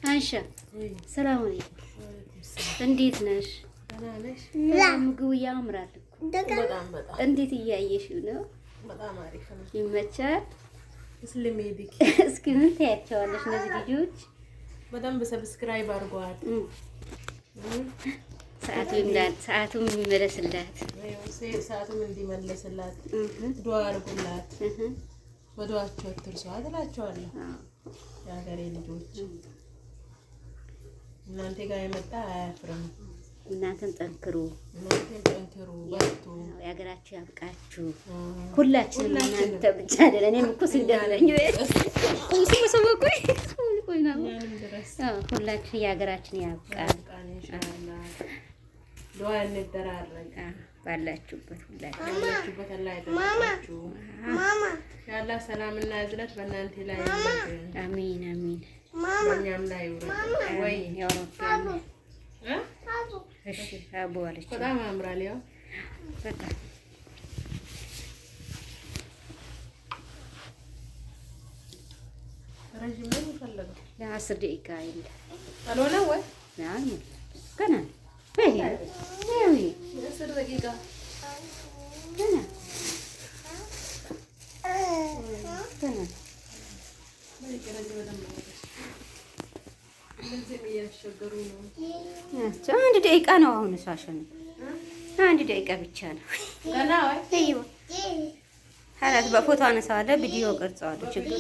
አንሻ ሰላም አለይኩም። እንዴት ነሽ? ምግቡ ያምራል እኮ በጣም እንዴት እያየሽው ነው? በጣም አሪፍ ነው። ይመቻል። እስልሜዲክ እስኪ ምን ታያቸዋለሽ? እነዚህ ልጆች በደንብ ሰብስክራይብ አድርጓት። ሰዓቱም የሚመለስላት ሰዓቱም እንዲመለስላት ዱአ አድርጉላት። በዱአችሁ አትርሷት እላቸዋለሁ። የሀገሬ ልጆች እናንተ ጋር የመጣ አያፍርም። እናንተም ጠንክሩ፣ በርቱ። የሀገራችሁ ያብቃችሁ። ሁላችንም እናንተ ብቻ አይደለም። እኔም እኮ ስደት ነኝ። ሁላችን የሀገራችን ያብቃል። ዱአ እንደራረግ። ባላችሁበት ሁላችሁ ባላችሁበት አላህ ይጠብቃችሁ። ያላ ሰላምና እዝነት በእናንተ ላይ ይሁን። አሚን አሚን። በእኛም ላይ ይሁን። ወይ ያው እሺ አቡ አለች። በጣም ያምራል። ያው በጣም ረጅም ነው የሚፈልገው። ለ10 ደቂቃ አይደል? አልሆነ ወይ ያን ገና ይሄ 10 ደቂቃ ገና አንድ ደቂቃ ነው አሁን። እሷሽን አንድ ደቂቃ ብቻ ነው ገና ወይ በፎቶ አነሳዋለሁ፣ ቪዲዮ ቀርጸዋለሁ። ችግር